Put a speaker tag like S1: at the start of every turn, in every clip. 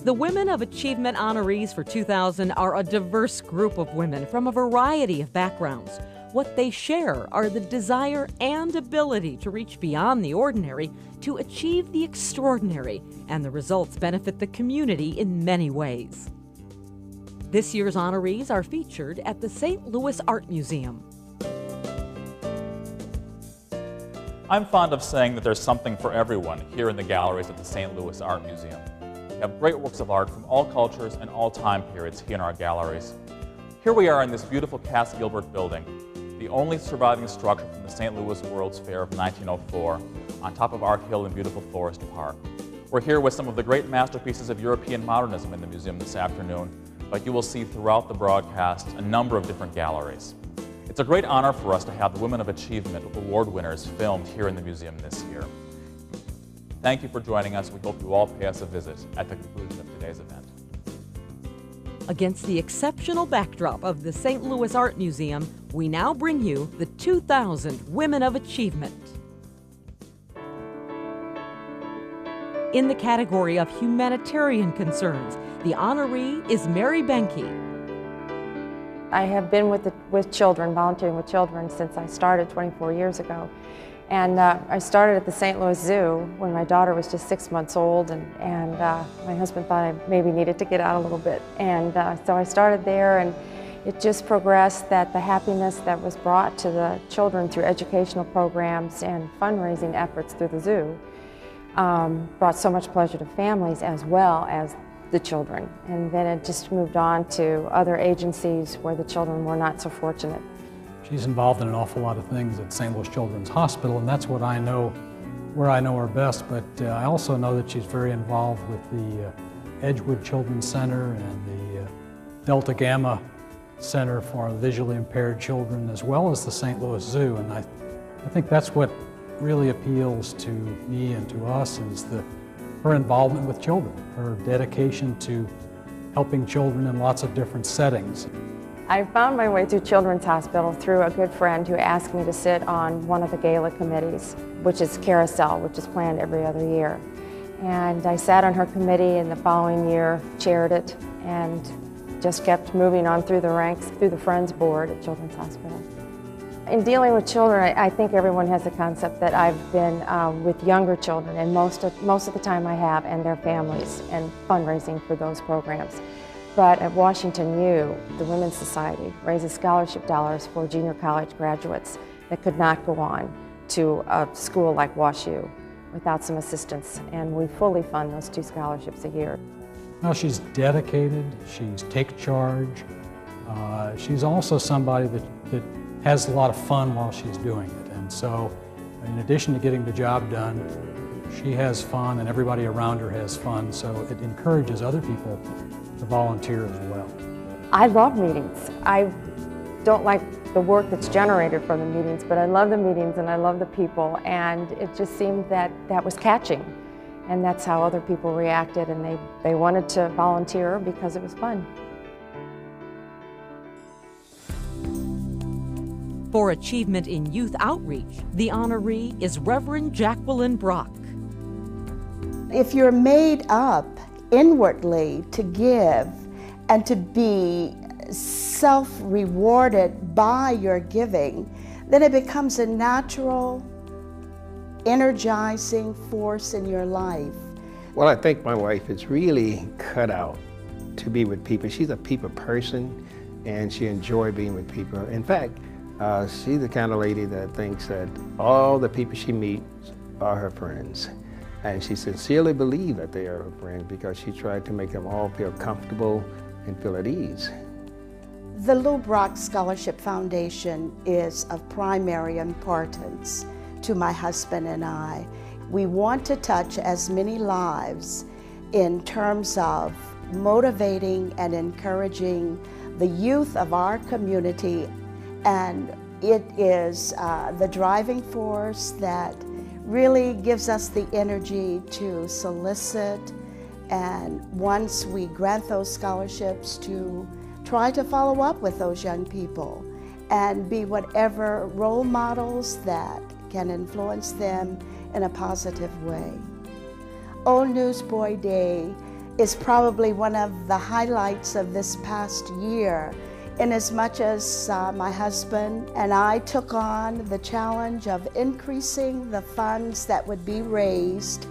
S1: The Women of Achievement honorees for 2000 are a diverse group of women from a variety of backgrounds. What they share are the desire and ability to reach beyond the ordinary to achieve the extraordinary, and the results benefit the community in many ways. This year's honorees are featured at the St. Louis Art Museum.
S2: I'm fond of saying that there's something for everyone here in the galleries at the St. Louis Art Museum. We have great works of art from all cultures and all time periods here in our galleries. Here we are in this beautiful Cass Gilbert building, the only surviving structure from the St. Louis World's Fair of 1904, on top of Ark Hill in beautiful Forest Park. We're here with some of the great masterpieces of European modernism in the museum this afternoon, but you will see throughout the broadcast a number of different galleries. It's a great honor for us to have the Women of Achievement award winners filmed here in the museum this year. Thank you for joining us. We hope you all pay us a visit at the conclusion of today's event.
S1: Against the exceptional backdrop of the St. Louis Art Museum, we now bring you the 2000 Women of Achievement. In the category of humanitarian concerns, the honoree is Mary Benke.
S3: I have been with children, volunteering with children, since I started 24 years ago. And I started at the St. Louis Zoo when my daughter was just 6 months old, and my husband thought I maybe needed to get out a little bit. And so I started there, and it just progressed that the happiness that was brought to the children through educational programs and fundraising efforts through the zoo brought so much pleasure to families as well as the children. And then it just moved on to other agencies where the children were not so fortunate.
S4: She's involved in an awful lot of things at St. Louis Children's Hospital, and that's what I know, where I know her best. But I also know that she's very involved with the Edgewood Children's Center and the Delta Gamma Center for Visually Impaired Children, as well as the St. Louis Zoo. And I think that's what really appeals to me and to us, is her involvement with children, her dedication to helping children in lots of different settings.
S3: I found my way to Children's Hospital through a good friend who asked me to sit on one of the gala committees, which is Carousel, which is planned every other year. And I sat on her committee, and the following year chaired it, and just kept moving on through the ranks, through the Friends Board at Children's Hospital. In dealing with children, I think everyone has the concept that I've been with younger children, and most of the time I have, and their families, and fundraising for those programs. But at Washington U, the Women's Society raises scholarship dollars for junior college graduates that could not go on to a school like Wash U without some assistance, and we fully fund those 2 scholarships a year.
S4: Well, she's dedicated, she's take charge, she's also somebody that has a lot of fun while she's doing it. And so, in addition to getting the job done, she has fun, and everybody around her has fun, so it encourages other people to volunteer as well.
S3: I love meetings. I don't like the work that's generated from the meetings, but I love the meetings and I love the people, and it just seemed that that was catching, and that's how other people reacted, and they wanted to volunteer because it was fun.
S1: For achievement in youth outreach, the honoree is Reverend Jacqueline Brock.
S5: If you're made up inwardly to give and to be self-rewarded by your giving, then it becomes a natural, energizing force in your life.
S6: Well, I think my wife is really cut out to be with people. She's a people person, and she enjoys being with people. In fact, she's the kind of lady that thinks that all the people she meets are her friends. And she sincerely believes that they are her friends because she tried to make them all feel comfortable and feel at ease.
S5: The Lou Brock Scholarship Foundation is of primary importance to my husband and I. We want to touch as many lives in terms of motivating and encouraging the youth of our community, and it is the driving force that really gives us the energy to solicit, and once we grant those scholarships, to try to follow up with those young people and be whatever role models that can influence them in a positive way. Old Newsboy Day is probably one of the highlights of this past year, in as much as my husband and I took on the challenge of increasing the funds that would be raised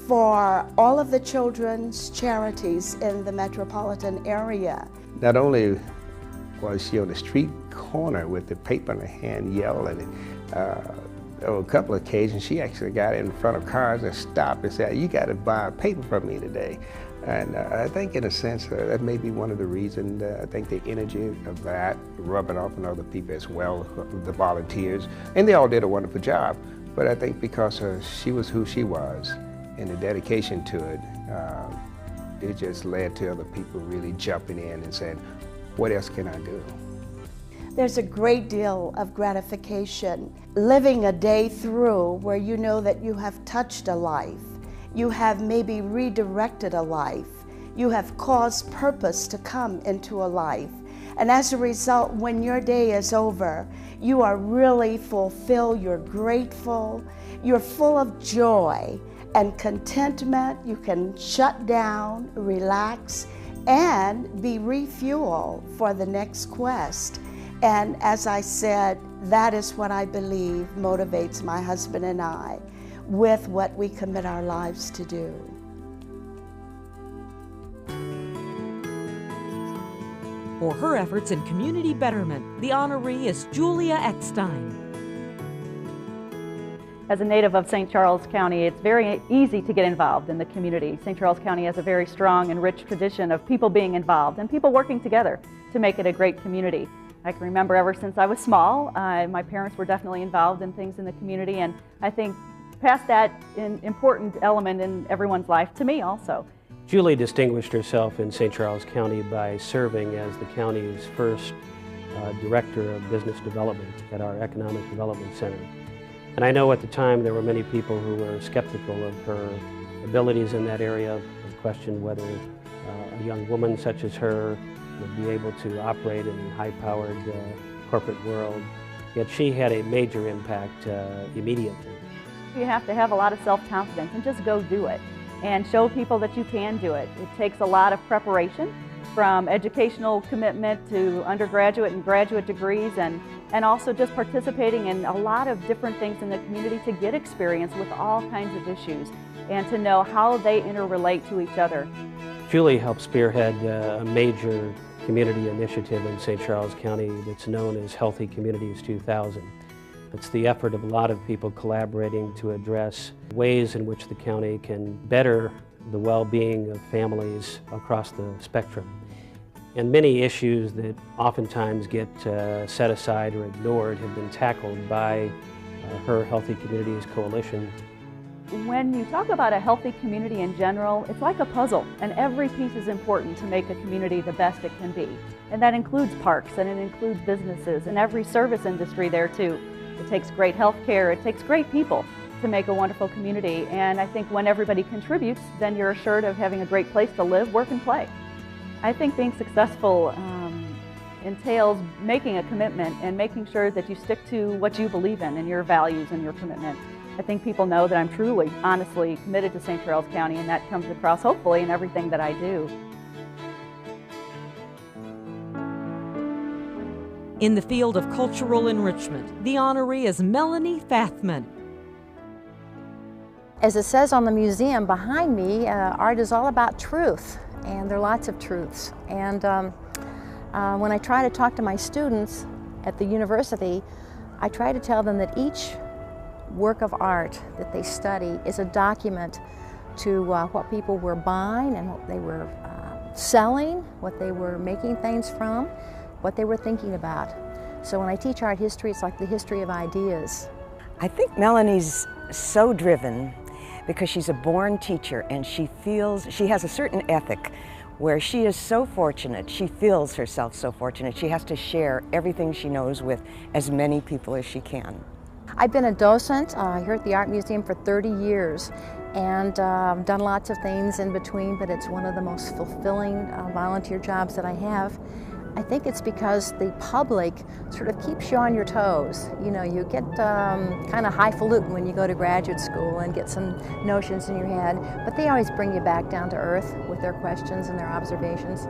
S5: for all of the children's charities in the metropolitan area.
S6: Not only was she on the street corner with the paper in her hand yelling, on a couple of occasions she actually got in front of cars and stopped and said, "You got to buy a paper from me today." And I think in a sense that may be one of the reasons. I think the energy of that rubbing off on other people as well, the volunteers, and they all did a wonderful job. But I think because she was who she was and the dedication to it, it just led to other people really jumping in and saying, "What else can I do?"
S5: There's a great deal of gratification living a day through where you know that you have touched a life. You have maybe redirected a life. You have caused purpose to come into a life. And as a result, when your day is over, you are really fulfilled, you're grateful, you're full of joy and contentment. You can shut down, relax, and be refueled for the next quest. And as I said, that is what I believe motivates my husband and I with what we commit our lives to do.
S1: For her efforts in community betterment, the honoree is Julia Eckstein.
S7: As a native of St. Charles County, it's very easy to get involved in the community. St. Charles County has a very strong and rich tradition of people being involved and people working together to make it a great community. I can remember ever since I was small, my parents were definitely involved in things in the community, and I think past that an important element in everyone's life, to me also.
S8: Julie distinguished herself in St. Charles County by serving as the county's first Director of Business Development at our Economic Development Center. And I know at the time there were many people who were skeptical of her abilities in that area, and questioned whether a young woman such as her would be able to operate in a high-powered corporate world. Yet she had a major impact immediately.
S7: You have to have a lot of self-confidence and just go do it and show people that you can do it. It takes a lot of preparation, from educational commitment to undergraduate and graduate degrees, and also just participating in a lot of different things in the community to get experience with all kinds of issues and to know how they interrelate to each other.
S8: Julie helped spearhead a major community initiative in St. Charles County that's known as Healthy Communities 2000. It's the effort of a lot of people collaborating to address ways in which the county can better the well-being of families across the spectrum. And many issues that oftentimes get set aside or ignored have been tackled by her Healthy Communities Coalition.
S7: When you talk about a healthy community in general, it's like a puzzle, and every piece is important to make a community the best it can be. And that includes parks, and it includes businesses, and every service industry there too. It takes great health care, it takes great people to make a wonderful community. And I think when everybody contributes, then you're assured of having a great place to live, work, and play. I think being successful entails making a commitment and making sure that you stick to what you believe in and your values and your commitment. I think people know that I'm truly, honestly committed to St. Charles County, and that comes across hopefully in everything that I do.
S1: In the field of cultural enrichment, the honoree is Melanie Fathman.
S9: As it says on the museum behind me, art is all about truth, and there are lots of truths. And when I try to talk to my students at the university, I try to tell them that each work of art that they study is a document to what people were buying and what they were selling, what they were making things from, what they were thinking about. So when I teach art history, it's like the history of ideas.
S10: I think Melanie's so driven because she's a born teacher, and she has a certain ethic where she is so fortunate, she feels herself so fortunate, she has to share everything she knows with as many people as she can.
S9: I've been a docent here at the Art Museum for 30 years and done lots of things in between, but it's one of the most fulfilling volunteer jobs that I have. I think it's because the public sort of keeps you on your toes. You know, you get kind of highfalutin when you go to graduate school and get some notions in your head, but they always bring you back down to earth with their questions and their observations.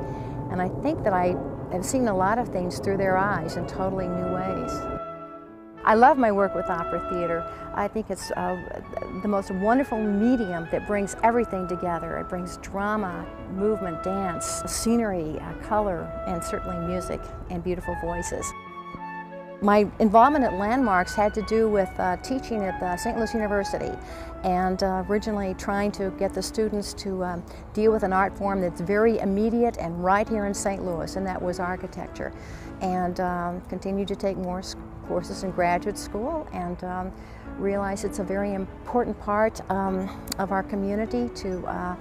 S9: And I think that I have seen a lot of things through their eyes in totally new ways. I love my work with opera theater. I think it's the most wonderful medium that brings everything together. It brings drama, movement, dance, scenery, color, and certainly music and beautiful voices. My involvement at Landmarks had to do with teaching at St. Louis University, and originally trying to get the students to deal with an art form that's very immediate and right here in St. Louis, and that was architecture. And continued to take more courses in graduate school, and realize it's a very important part of our community to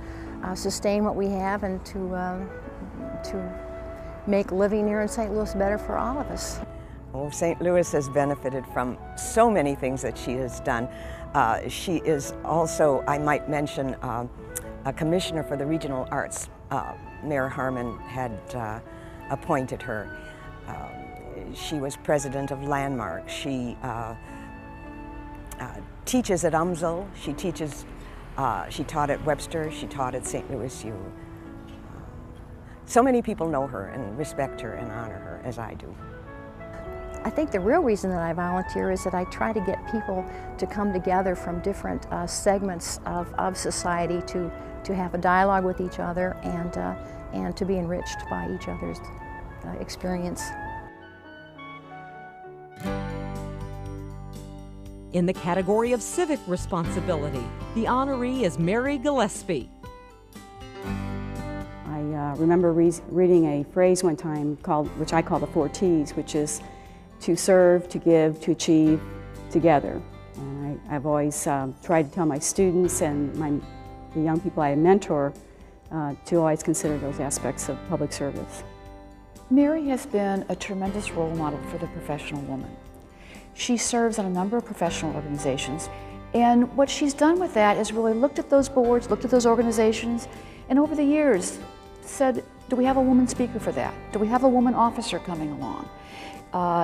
S9: sustain what we have and to make living here in St. Louis better for all of us.
S10: Well, St. Louis has benefited from so many things that she has done. She is also, I might mention, a commissioner for the regional arts. Mayor Harmon had appointed her. She was president of Landmark. She teaches at UMSL. She taught at Webster. She taught at St. Louis U. So many people know her and respect her and honor her, as I do.
S9: I think the real reason that I volunteer is that I try to get people to come together from different segments of society to have a dialogue with each other and to be enriched by each other's experience.
S1: In the category of civic responsibility, the honoree is Mary Gillespie.
S11: I remember reading a phrase one time which I call the 4 T's, which is to serve, to give, to achieve, together. And I've always tried to tell my students and the young people I mentor to always consider those aspects of public service.
S12: Mary has been a tremendous role model for the professional woman. She serves on a number of professional organizations, and what she's done with that is really looked at those boards, looked at those organizations, and over the years said, do we have a woman speaker for that? Do we have a woman officer coming along?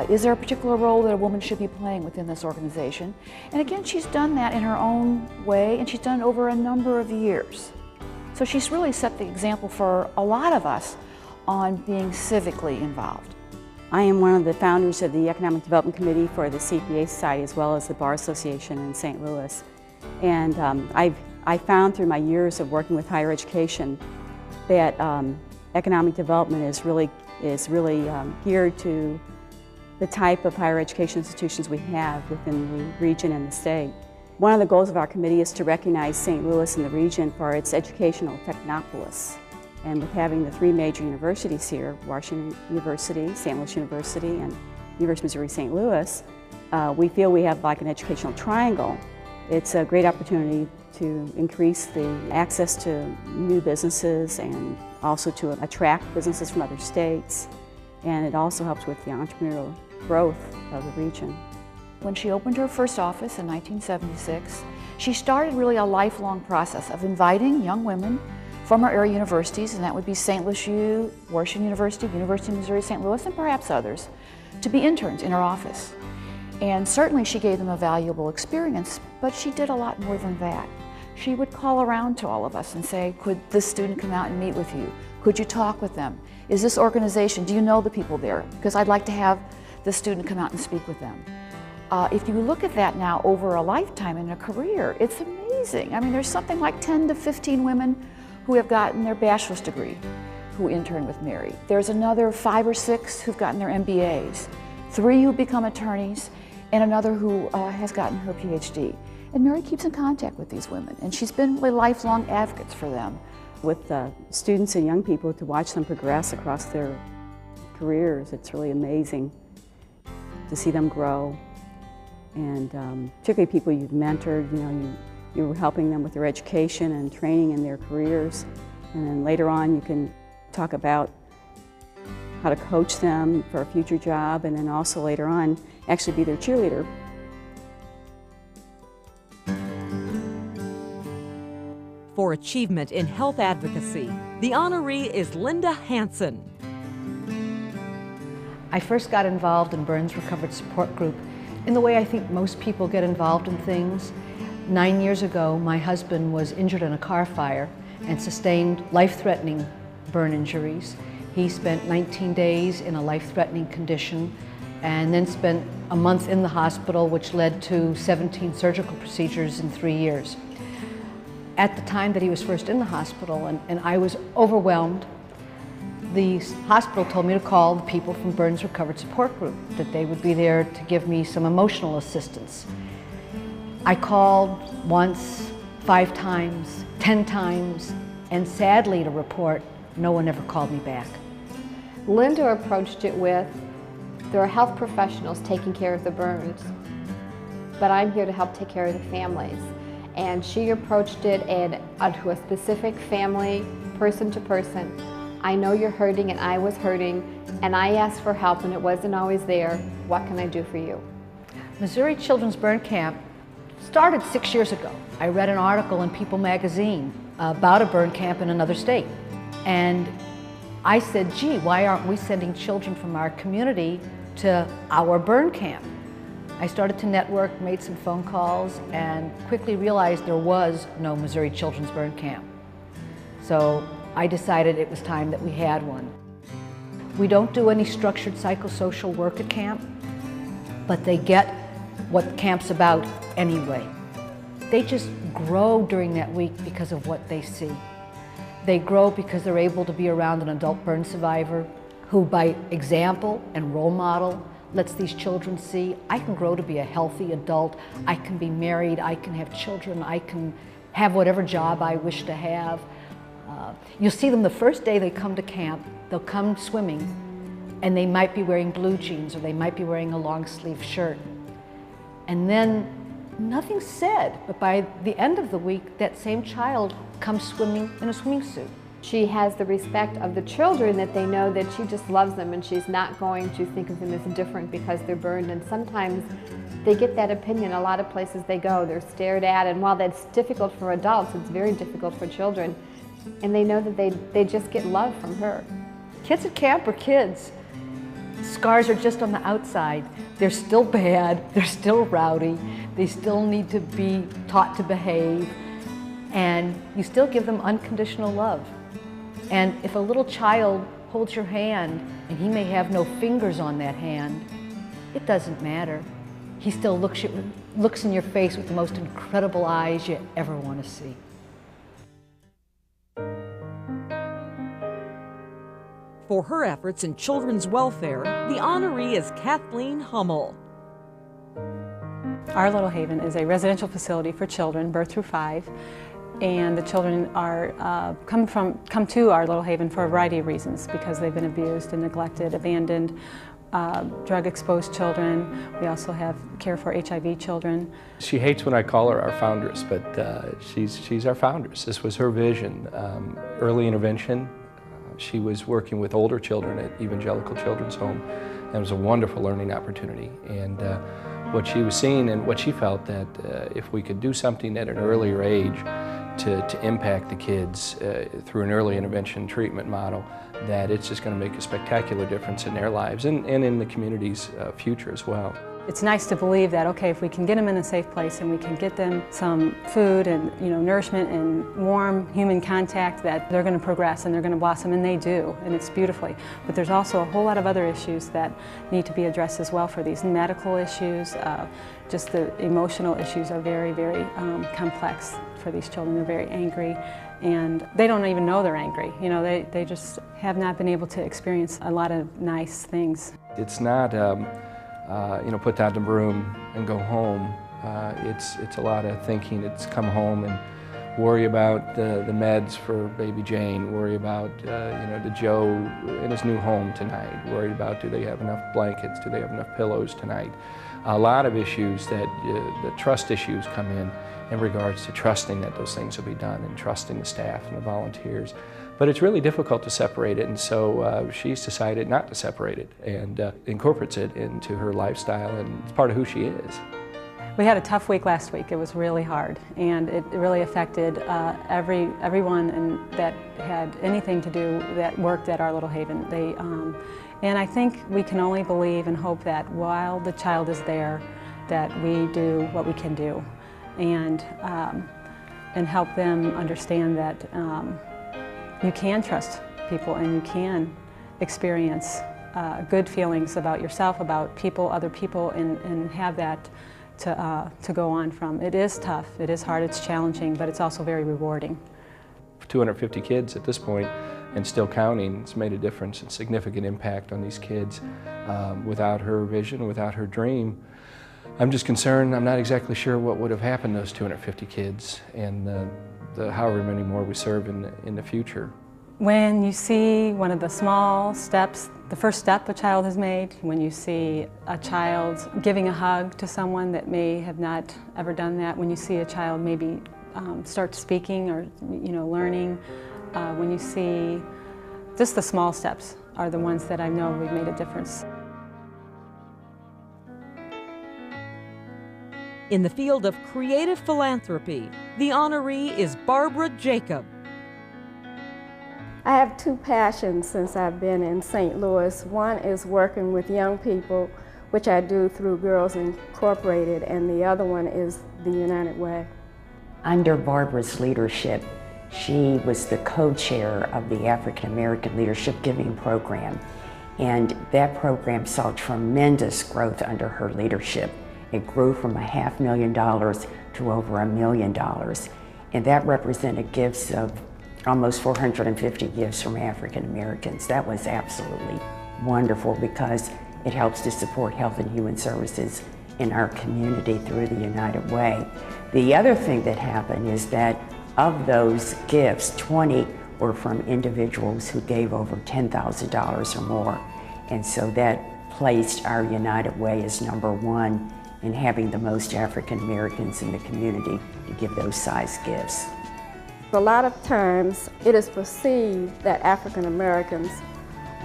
S12: Is there a particular role that a woman should be playing within this organization? And again, she's done that in her own way, and she's done it over a number of years. So she's really set the example for a lot of us on being civically involved.
S11: I am one of the founders of the Economic Development Committee for the CPA Society as well as the Bar Association in St. Louis. And I found through my years of working with higher education that economic development is really geared to the type of higher education institutions we have within the region and the state. One of the goals of our committee is to recognize St. Louis and the region for its educational technopolis. And with having the 3 major universities here, Washington University, St. Louis University, and University of Missouri St. Louis, we feel we have like an educational triangle. It's a great opportunity to increase the access to new businesses and also to attract businesses from other states. And it also helps with the entrepreneurial growth of the region.
S12: When she opened her first office in 1976, she started really a lifelong process of inviting young women from our area universities, and that would be St. Louis U, Washington University, University of Missouri St. Louis, and perhaps others, to be interns in her office. And certainly she gave them a valuable experience, but she did a lot more than that. She would call around to all of us and say, could this student come out and meet with you? Could you talk with them? Is this organization, do you know the people there? Because I'd like to have this student come out and speak with them. If you look at that now over a lifetime in a career, it's amazing. I mean, there's something like 10 to 15 women who have gotten their bachelor's degree who intern with Mary. There's another 5 or 6 who've gotten their MBAs, 3 who become attorneys, and another who has gotten her PhD. And Mary keeps in contact with these women, and she's been really lifelong advocates for them.
S11: With students and young people, to watch them progress across their careers, it's really amazing to see them grow. And particularly people you've mentored, you're helping them with their education and training in their careers. And then later on you can talk about how to coach them for a future job, and then also later on actually be their cheerleader.
S1: For achievement in health advocacy, the honoree is Linda Hansen.
S13: I first got involved in Burns Recovered Support Group in the way I think most people get involved in things. 9 years ago, my husband was injured in a car fire and sustained life-threatening burn injuries. He spent 19 days in a life-threatening condition and then spent a month in the hospital, which led to 17 surgical procedures in 3 years. At the time that he was first in the hospital, and I was overwhelmed, the hospital told me to call the people from Burns Recovered Support Group, that they would be there to give me some emotional assistance. I called once, 5 times, 10 times, and sadly to report, no one ever called me back.
S3: Linda approached it with, there are health professionals taking care of the burns, but I'm here to help take care of the families. And she approached it to a specific family, person to person. I know you're hurting and I was hurting, and I asked for help and it wasn't always there. What can I do for you?
S13: Missouri Children's Burn Camp started 6 years ago. I read an article in People magazine about a burn camp in another state. And I said, gee, why aren't we sending children from our community to our burn camp? I started to network, made some phone calls, and quickly realized there was no Missouri Children's Burn Camp. So I decided it was time that we had one. We don't do any structured psychosocial work at camp, but they get what camp's about anyway. They just grow during that week because of what they see. They grow because they're able to be around an adult burn survivor who, by example and role model, lets these children see, I can grow to be a healthy adult, I can be married, I can have children, I can have whatever job I wish to have. You'll see them the first day they come to camp, they'll come swimming, and they might be wearing blue jeans or they might be wearing a long sleeve shirt. And then nothing's said, but by the end of the week, that same child comes swimming in a swimming suit.
S3: She has the respect of the children that they know that she just loves them and she's not going to think of them as different because they're burned. And sometimes they get that opinion. A lot of places they go, they're stared at, and while that's difficult for adults, it's very difficult for children. And they know that they just get love from her.
S13: Kids at camp are kids. Scars are just on the outside. They're still bad, they're still rowdy, they still need to be taught to behave, and you still give them unconditional love. And if a little child holds your hand and he may have no fingers on that hand, it doesn't matter. He still looks in your face with the most incredible eyes you ever want to see.
S1: For her efforts in children's welfare, the honoree is Kathleen Hummel.
S14: Our Little Haven is a residential facility for children, birth through 5, and the children are come to our Little Haven for a variety of reasons, because they've been abused and neglected, abandoned, drug-exposed children. We also have care for HIV children.
S15: She hates when I call her our foundress, but she's our foundress. This was her vision. Early intervention. She was working with older children at Evangelical Children's Home, and it was a wonderful learning opportunity. And what she was seeing and what she felt that if we could do something at an earlier age to impact the kids through an early intervention treatment model, that it's just going to make a spectacular difference in their lives and in the community's future as well.
S14: It's nice to believe that, okay, if we can get them in a safe place and we can get them some food and nourishment and warm human contact, that they're going to progress and they're going to blossom, and they do, and it's beautifully. But there's also a whole lot of other issues that need to be addressed as well for these medical issues. Just the emotional issues are very, very complex for these children. They're very angry, and they don't even know they're angry. They just have not been able to experience a lot of nice things.
S15: It's not put down the broom and go home. It's a lot of thinking. It's come home and worry about the meds for baby Jane, worry about the Joe in his new home tonight, worry about do they have enough blankets, do they have enough pillows tonight. A lot of issues that the trust issues come in regards to trusting that those things will be done and trusting the staff and the volunteers. But it's really difficult to separate it, and so she's decided not to separate it and incorporates it into her lifestyle, and it's part of who she is.
S14: We had a tough week last week. It was really hard, and it really affected everyone that had anything to do that worked at our Little Haven. And I think we can only believe and hope that while the child is there, that we do what we can do, and help them understand that you can trust people and you can experience good feelings about yourself, about people, other people, and have that to go on from. It is tough, it is hard, it's challenging, but it's also very rewarding.
S15: 250 kids at this point, and still counting. It's made a difference and significant impact on these kids. Without her vision, without her dream, I'm just concerned, I'm not exactly sure what would have happened to those 250 kids and the however many more we serve in the future.
S14: When you see one of the small steps, the first step a child has made, when you see a child giving a hug to someone that may have not ever done that, when you see a child maybe start speaking or learning, when you see just the small steps are the ones that I know we've made a difference.
S1: In the field of creative philanthropy, the honoree is Barbara Jacob.
S16: I have two passions since I've been in St. Louis. One is working with young people, which I do through Girls Incorporated, and the other one is the United Way.
S17: Under Barbara's leadership, she was the co-chair of the African American Leadership Giving Program, and that program saw tremendous growth under her leadership. It grew from $500,000 to over $1 million, and that represented gifts of almost 450 gifts from African Americans. That was absolutely wonderful because it helps to support health and human services in our community through the United Way. The other thing that happened is that of those gifts, 20 were from individuals who gave over $10,000 or more. And so that placed our United Way as #1 in having the most African Americans in the community to give those size gifts.
S16: A lot of times it is perceived that African Americans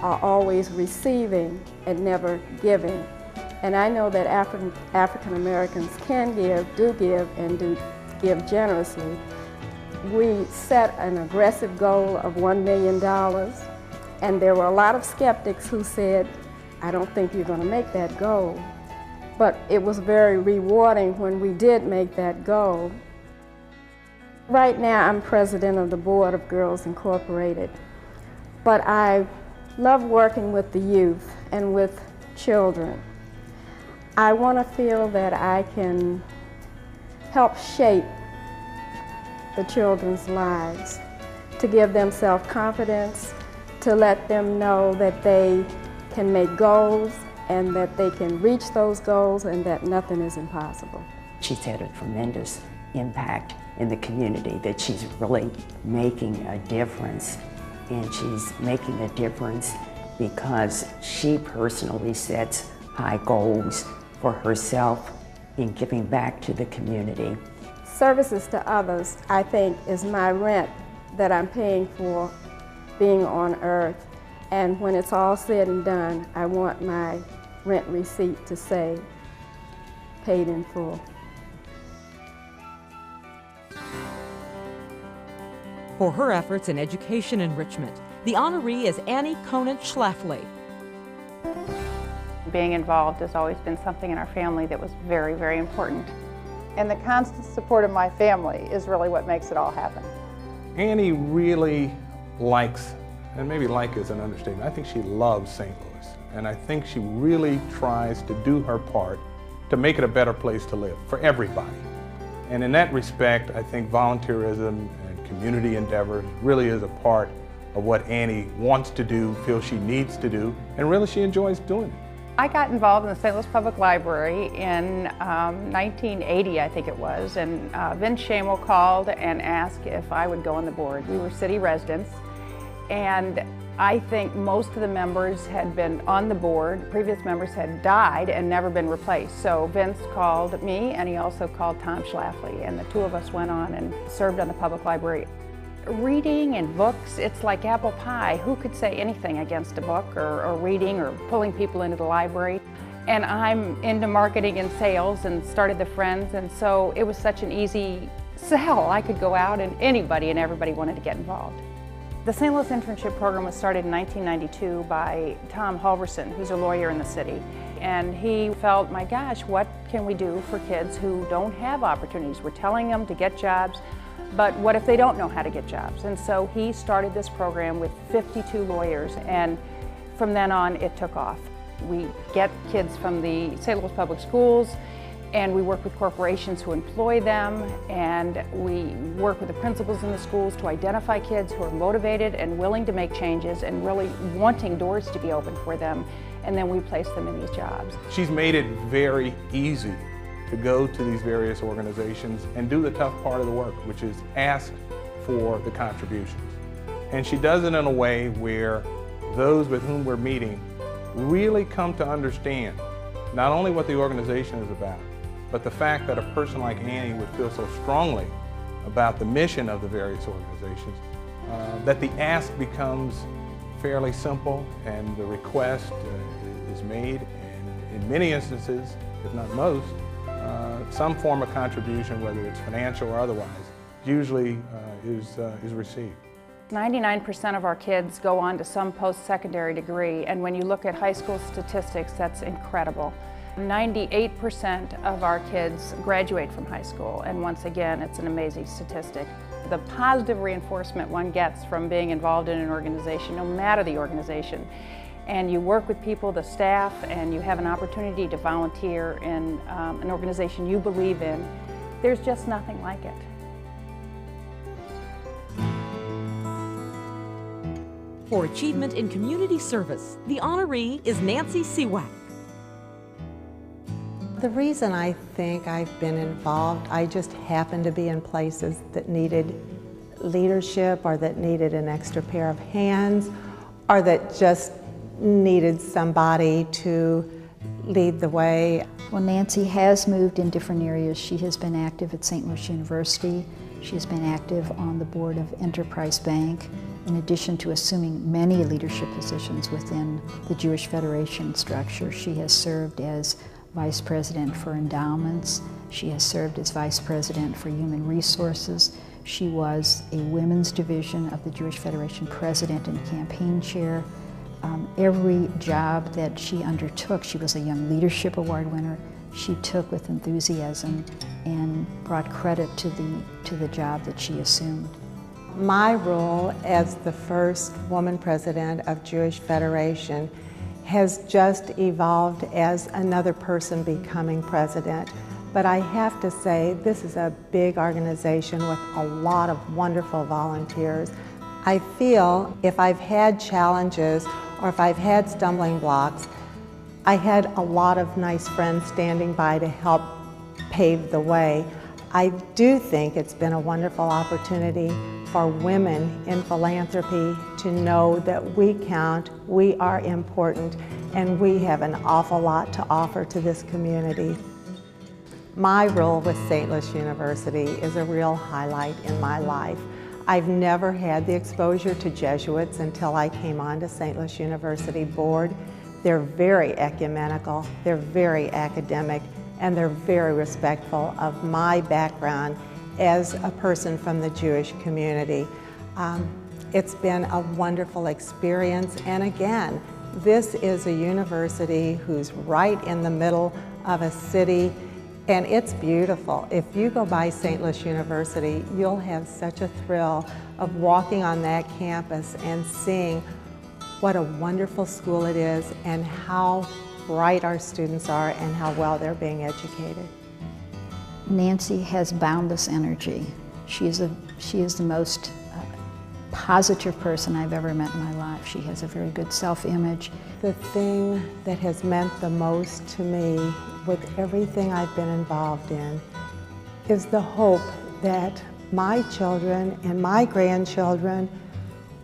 S16: are always receiving and never giving. And I know that African Americans can give, do give, and do give generously. We set an aggressive goal of $1 million, and there were a lot of skeptics who said, I don't think you're going to make that goal. But it was very rewarding when we did make that goal. Right now, I'm president of the board of Girls Incorporated, but I love working with the youth and with children. I want to feel that I can help shape the children's lives, to give them self-confidence, to let them know that they can make goals and that they can reach those goals and that nothing is impossible.
S17: She's had a tremendous impact in the community, that she's really making a difference. And she's making a difference because she personally sets high goals for herself in giving back to the community.
S16: Services to others, I think, is my rent that I'm paying for being on earth. And when it's all said and done, I want my rent receipt to say, paid in full.
S1: For her efforts in education enrichment, the honoree is Annie Conant-Schlafly.
S18: Being involved has always been something in our family that was very, very important. And the constant support of my family is really what makes it all happen.
S19: Annie really likes, and maybe like is an understatement, I think she loves St. Louis. And I think she really tries to do her part to make it a better place to live for everybody. And in that respect, I think volunteerism and community endeavor really is a part of what Annie wants to do, feels she needs to do, and really she enjoys doing it.
S18: I got involved in the St. Louis Public Library in 1980, I think it was, and Vince Schamo called and asked if I would go on the board. We were city residents, and I think most of the members had been on the board. Previous members had died and never been replaced. So Vince called me, and he also called Tom Schlafly, and the two of us went on and served on the public library. Reading and books, it's like apple pie. Who could say anything against a book or reading or pulling people into the library? And I'm into marketing and sales and started the Friends, and so it was such an easy sell. I could go out and anybody and everybody wanted to get involved. The St. Louis internship program was started in 1992 by Tom Halverson, who's a lawyer in the city. And he felt, my gosh, what can we do for kids who don't have opportunities? We're telling them to get jobs, but what if they don't know how to get jobs? And so he started this program with 52 lawyers, and from then on it took off. We get kids from the St. Louis Public Schools, and we work with corporations who employ them, and we work with the principals in the schools to identify kids who are motivated and willing to make changes and really wanting doors to be open for them, and then we place them in these jobs.
S19: She's made it very easy to go to these various organizations and do the tough part of the work, which is ask for the contributions. And she does it in a way where those with whom we're meeting really come to understand not only what the organization is about, but the fact that a person like Annie would feel so strongly about the mission of the various organizations that the ask becomes fairly simple and the request is made, and in many instances, if not most, some form of contribution, whether it's financial or otherwise, usually is received.
S18: 99% of our kids go on to some post-secondary degree, and when you look at high school statistics, that's incredible. 98% of our kids graduate from high school, and once again, it's an amazing statistic. The positive reinforcement one gets from being involved in an organization, no matter the organization, and you work with people, the staff, and you have an opportunity to volunteer in an organization you believe in, there's just nothing like it.
S1: For achievement in community service, the honoree is Nancy Seawack.
S20: The reason I think I've been involved, I just happened to be in places that needed leadership or that needed an extra pair of hands or that just needed somebody to lead the way.
S21: Well, Nancy has moved in different areas. She has been active at St. Louis University. She has been active on the board of Enterprise Bank, in addition to assuming many leadership positions within the Jewish Federation structure. She has served as Vice President for Endowments. She has served as Vice President for Human Resources. She was a Women's Division of the Jewish Federation President and Campaign Chair. Every job that she undertook, she was a Young Leadership Award winner, she took with enthusiasm and brought credit to the job that she assumed.
S20: My role as the first woman president of Jewish Federation has just evolved as another person becoming president. But I have to say, this is a big organization with a lot of wonderful volunteers. I feel if I've had challenges or if I've had stumbling blocks, I had a lot of nice friends standing by to help pave the way. I do think it's been a wonderful opportunity for women in philanthropy to know that we count, we are important, and we have an awful lot to offer to this community. My role with St. Louis University is a real highlight in my life. I've never had the exposure to Jesuits until I came onto St. Louis University board. They're very ecumenical, they're very academic, and they're very respectful of my background as a person from the Jewish community. It's been a wonderful experience, and again, this is a university who's right in the middle of a city, and it's beautiful. If you go by St. Louis University, you'll have such a thrill of walking on that campus and seeing what a wonderful school it is and how bright our students are and how well they're being educated.
S21: Nancy has boundless energy. She is the most positive person I've ever met in my life. She has a very good self-image.
S20: The thing that has meant the most to me with everything I've been involved in is the hope that my children and my grandchildren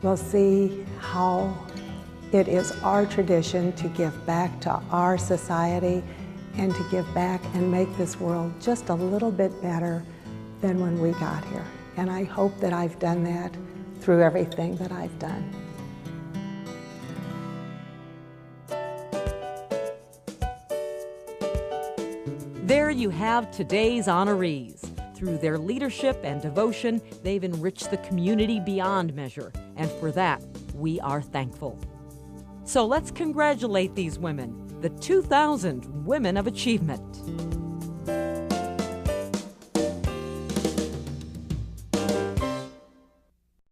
S20: will see how it is our tradition to give back to our society and to give back and make this world just a little bit better than when we got here. And I hope that I've done that through everything that I've done.
S1: you have today's honorees. Through their leadership and devotion, they've enriched the community beyond measure, and for that, we are thankful. So let's congratulate these women, the 2000 Women of Achievement.